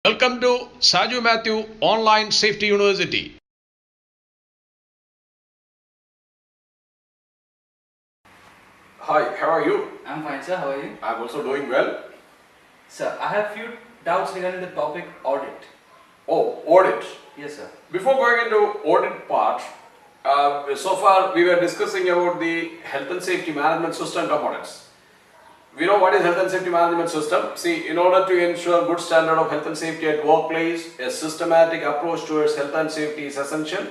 Welcome to Saju Matthew Online Safety University. Hi, how are you? I'm fine, sir. How are you? I'm also doing well. Sir, I have few doubts regarding the topic audit. Oh, audit. Yes, sir. Before going into audit part, so far we were discussing about the health and safety management system components. We know what is health and safety management system. See, in order to ensure good standard of health and safety at workplace, a systematic approach towards health and safety is essential.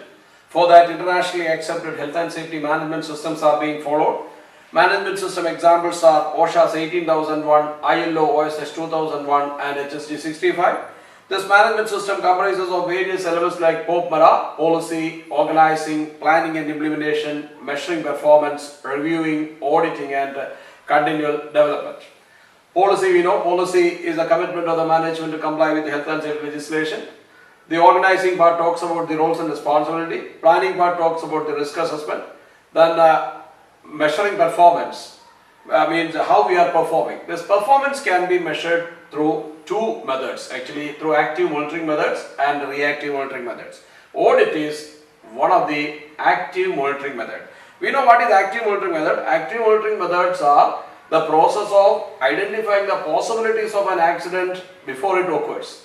For that, internationally accepted health and safety management systems are being followed. Management system examples are OSHA's 18001, ILO OSH 2001 and HSG 65. This management system comprises of various elements like POPMARA, policy, organizing, planning and implementation, measuring performance, reviewing, auditing and continual development. Policy, we know, policy is a commitment of the management to comply with the health and safety legislation. The organizing part talks about the roles and responsibility. Planning part talks about the risk assessment. Then measuring performance means how we are performing. This performance can be measured through two methods, actually through active monitoring methods and reactive monitoring methods. Audit is one of the active monitoring method. We know what is active monitoring method. Active monitoring methods are the process of identifying the possibilities of an accident before it occurs.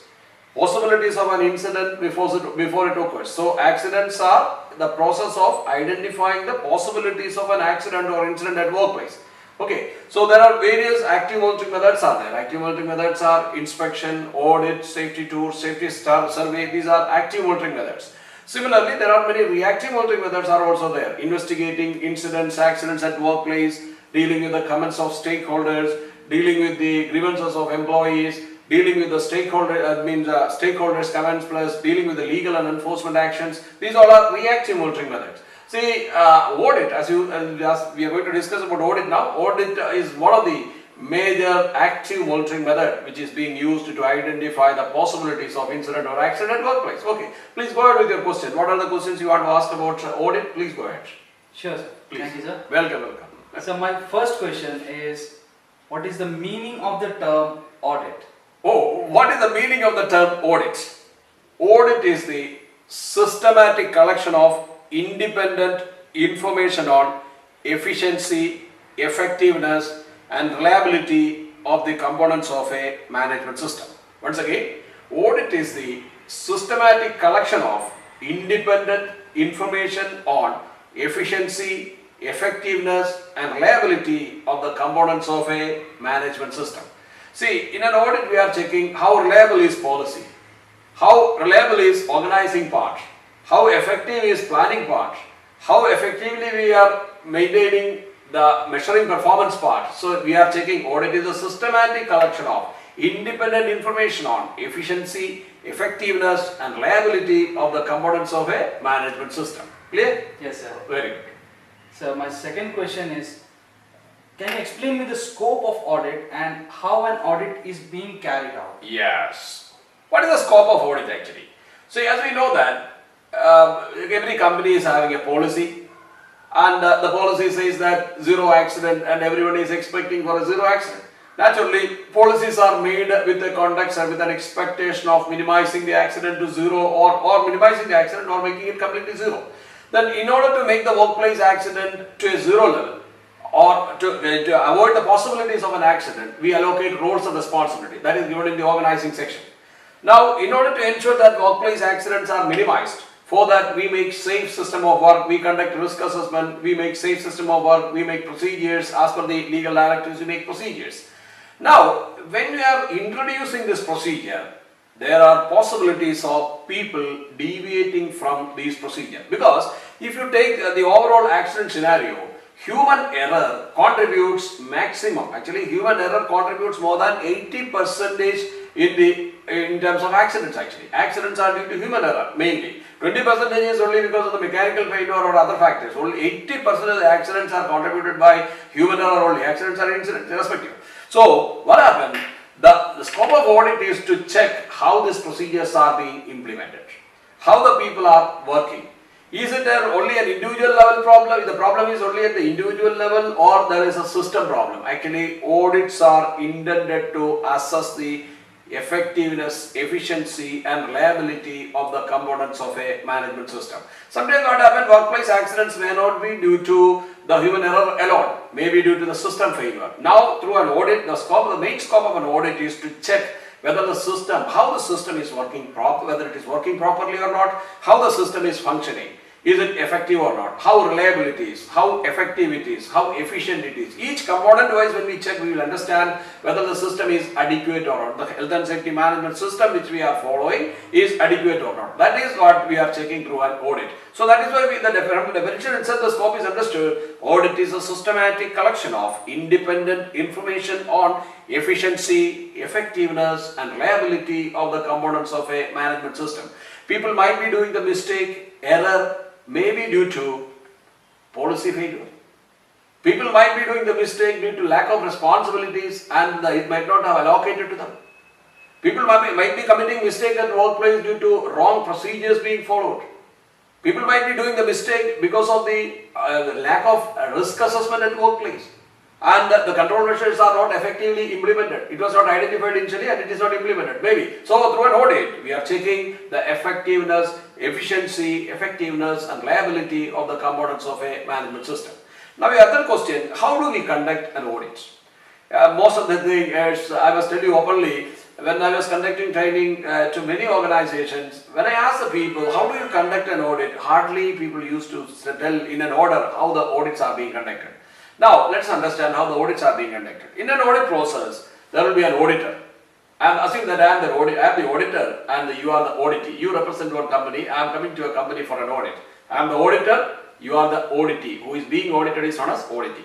Possibilities of an incident before it occurs. So accidents are the process of identifying the possibilities of an accident or incident at workplace. Okay, so there are various active monitoring methods are there. Active monitoring methods are inspection, audit, safety tours, safety star survey. These are active monitoring methods. Similarly, there are many reactive monitoring methods are also there. Investigating incidents, accidents at workplace, dealing with the comments of stakeholders, dealing with the grievances of employees, dealing with the stakeholders comments plus dealing with the legal and enforcement actions. These all are reactive monitoring methods. See, audit, as we are going to discuss about audit now. Audit is one of the major active monitoring method which is being used to identify the possibilities of incident or accident at workplace. Okay, please go ahead with your question. What are the questions you want to ask about audit? Please go ahead. Sure, sir. Please. Thank you, sir. Welcome. So my first question is, what is the meaning of the term audit? Oh, what is the meaning of the term audit? Audit is the systematic collection of independent information on efficiency, effectiveness and reliability of the components of a management system. Once again, audit is the systematic collection of independent information on efficiency, effectiveness and reliability of the components of a management system. See, in an audit we are checking how reliable is policy, how reliable is organizing part, how effective is planning part, how effectively we are maintaining the measuring performance part. So we are checking audit is a systematic collection of independent information on efficiency, effectiveness and reliability of the components of a management system. Clear? Yes, sir. Very good. So my second question is, can you explain me the scope of audit and how an audit is being carried out? Yes. What is the scope of audit actually? So as we know that every company is having a policy and the policy says that zero accident and everyone is expecting for a zero accident. Naturally, policies are made with the context and with an expectation of minimizing the accident to zero or minimizing the accident or making it completely zero. Then in order to make the workplace accident to a zero level, or to avoid the possibilities of an accident, we allocate roles of responsibility. That is given in the organizing section. Now, in order to ensure that workplace accidents are minimized, for that we make safe system of work, we conduct risk assessment, we make safe system of work, we make procedures, as per the legal directives we make procedures. Now, when we are introducing this procedure, there are possibilities of people deviating from these procedures. Because if you take the overall accident scenario, human error contributes maximum. Actually, human error contributes more than 80% in terms of accidents. Actually, accidents are due to human error mainly. 20% is only because of the mechanical failure or other factors. Only 80% of the accidents are contributed by human error only. Accidents are incidents, irrespective. So, what happened? The scope of audit is to check how these procedures are being implemented, how the people are working. Is it only an individual level problem? The problem is only at the individual level, or there is a system problem? Actually, audits are intended to assess the effectiveness, efficiency and reliability of the components of a management system. Sometimes what happens, workplace accidents may not be due to the human error alone, maybe due to the system failure. Now through an audit, the main scope of an audit is to check whether the system, how the system is working whether it is working properly or not, how the system is functioning. Is it effective or not? How reliable it is, how effective it is, how efficient it is. Each component wise when we check, we will understand whether the system is adequate or not. The health and safety management system which we are following is adequate or not. That is what we are checking through an audit. So that is why the definition itself, the scope is understood. Audit is a systematic collection of independent information on efficiency, effectiveness and reliability of the components of a management system. People might be doing the mistake, error, maybe due to policy failure. People might be doing the mistake due to lack of responsibilities and it might not have allocated to them. People might be committing mistake at workplace due to wrong procedures being followed. People might be doing the mistake because of the lack of risk assessment at workplace. And the control measures are not effectively implemented. It was not identified initially and it is not implemented, maybe. So through an audit, we are checking the effectiveness, efficiency, effectiveness and reliability of the components of a management system. Now the other question, how do we conduct an audit? Most of the things, I must tell you openly, when I was conducting training to many organizations, when I asked the people, how do you conduct an audit? Hardly people used to tell in an order how the audits are being conducted. Now, let's understand how the audits are being conducted. In an audit process, there will be an auditor. And assume that I am the auditor and you are the auditee. You represent one company, I am coming to a company for an audit. I am the auditor, you are the auditee. Who is being audited is known as auditee.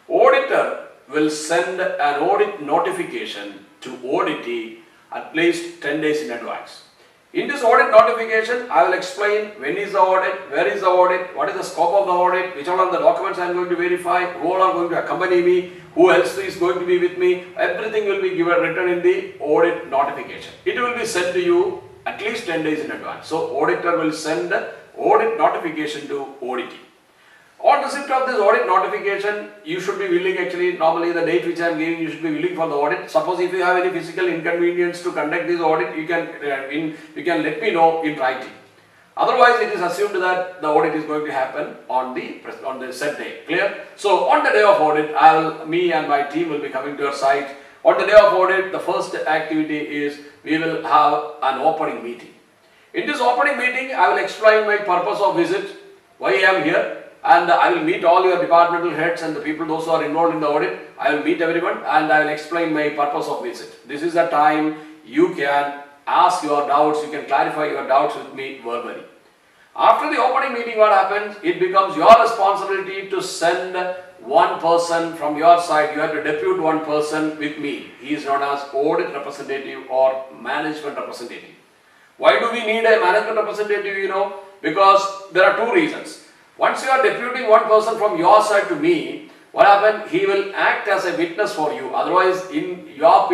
Auditor will send an audit notification to auditee at least 10 days in advance. In this audit notification, I will explain when is the audit, where is the audit, what is the scope of the audit, which all are the documents I am going to verify, who all are going to accompany me, who else is going to be with me. Everything will be written in the audit notification. It will be sent to you at least 10 days in advance. So, auditor will send audit notification to auditee. On receipt of this audit notification, you should be willing, actually normally the date which I am giving, you should be willing for the audit. Suppose if you have any physical inconvenience to conduct this audit, you can let me know in writing. Otherwise, it is assumed that the audit is going to happen on the set day. Clear? So on the day of audit, me and my team will be coming to your site. On the day of audit, the first activity is we will have an opening meeting. In this opening meeting, I will explain my purpose of visit, why I am here. And I will meet all your departmental heads and the people those who are involved in the audit. I will meet everyone and I will explain my purpose of visit. This is the time you can ask your doubts, you can clarify your doubts with me verbally. After the opening meeting, what happens? It becomes your responsibility to send one person from your side. You have to depute one person with me. He is known as audit representative or management representative. Why do we need a management representative? Because there are two reasons. Once you are deputing one person from your side to me, what happens? He will act as a witness for you. Otherwise, in your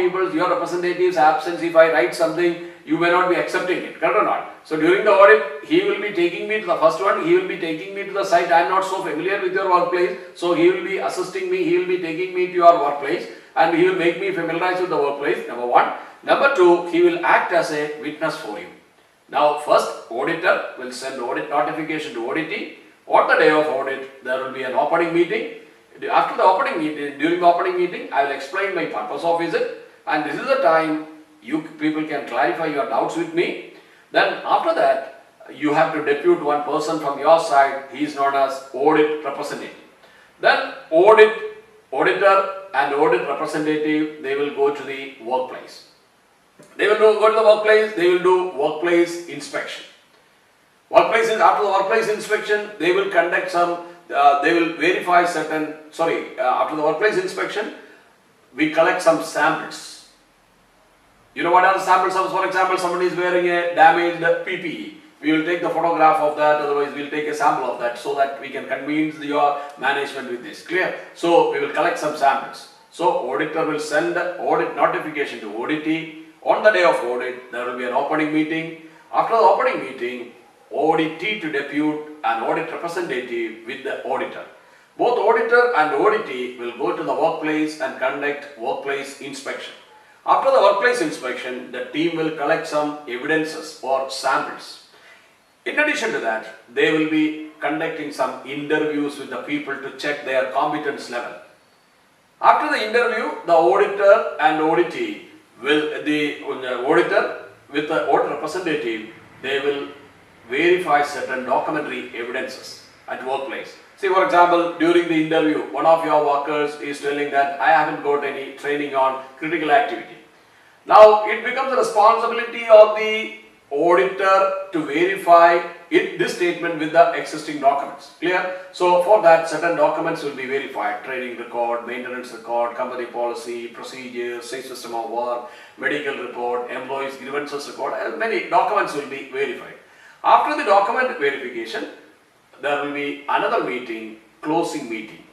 representative's absence, if I write something, you may not be accepting it. Correct or not? So during the audit, he will be taking me to the first one. He will be taking me to the site. I am not so familiar with your workplace. So he will be assisting me. He will be taking me to your workplace. And he will make me familiarized with the workplace. Number one. Number two, he will act as a witness for you. Now, first, auditor will send audit notification to auditee. On the day of audit, there will be an opening meeting. After the opening meeting, during the opening meeting, I will explain my purpose of visit, and this is the time you people can clarify your doubts with me. Then after that, you have to depute one person from your side. He is known as audit representative. Then auditor and audit representative, they will go to the workplace. They will go to the workplace, they will do workplace inspection. After the workplace inspection, they will conduct they will verify after the workplace inspection, we collect some samples. You know what are the samples? For example, somebody is wearing a damaged PPE. We will take the photograph of that, otherwise we will take a sample of that so that we can convince your management with this. Clear? So we will collect some samples. So auditor will send audit notification to auditee. On the day of audit, there will be an opening meeting. After the opening meeting, auditee to depute an audit representative with the auditor. Both auditor and auditee will go to the workplace and conduct workplace inspection. After the workplace inspection, the team will collect some evidences or samples. In addition to that, they will be conducting some interviews with the people to check their competence level. After the interview, the auditor and auditee will, the auditor with the audit representative, they will verify certain documentary evidences at workplace. See, for example, during the interview, one of your workers is telling that I haven't got any training on critical activity. Now, it becomes the responsibility of the auditor to verify this statement with the existing documents. Clear? So, for that, certain documents will be verified. Training record, maintenance record, company policy, procedures, safe system of work, medical report, employees grievances record, many documents will be verified. After the document verification, there will be another meeting, closing meeting.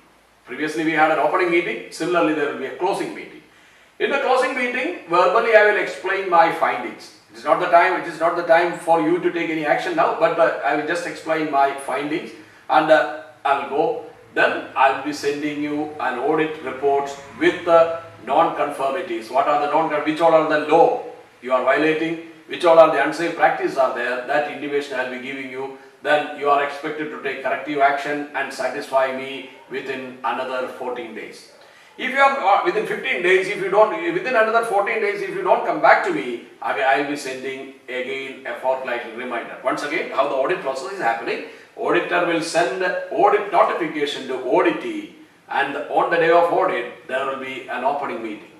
Previously we had an opening meeting, similarly there will be a closing meeting. In the closing meeting, verbally I will explain my findings. It is not the time for you to take any action now, but I will just explain my findings and I will go. Then I will be sending you an audit report with the non-conformities. What are the non-conformities? Which all are the law you are violating? Which all are the unsafe practices are there? That intimation I will be giving you. Then you are expected to take corrective action and satisfy me within another 14 days. If you are within 15 days, within another 14 days, if you don't come back to me, I will be sending again a fortnightly reminder. Once again, how the audit process is happening, auditor will send audit notification to auditee, and on the day of audit, there will be an opening meeting.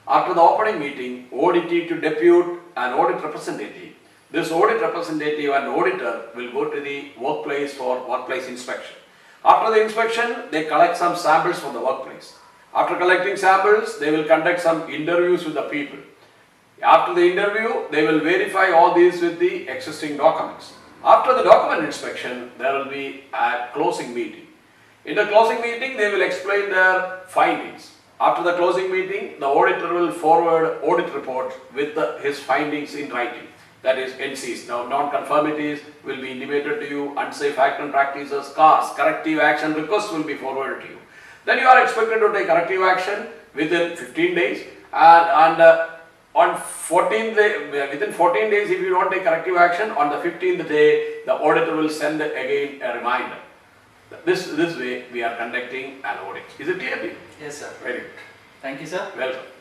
After the opening meeting, auditee to depute an audit representative. This audit representative and auditor will go to the workplace for workplace inspection. After the inspection, they collect some samples from the workplace. After collecting samples, they will conduct some interviews with the people. After the interview, they will verify all these with the existing documents. After the document inspection, there will be a closing meeting. In the closing meeting, they will explain their findings. After the closing meeting, the auditor will forward audit report with his findings in writing. That is NCs. Now, non-conformities will be intimated to you, unsafe act and practices, CARs, corrective action requests will be forwarded to you. Then you are expected to take corrective action within 15 days and on 14th day, within 14 days if you don't take corrective action, on the 15th day the auditor will send again a reminder. This way we are conducting an audit. Is it clear? Yes, sir. Very good. Thank you, sir. Welcome.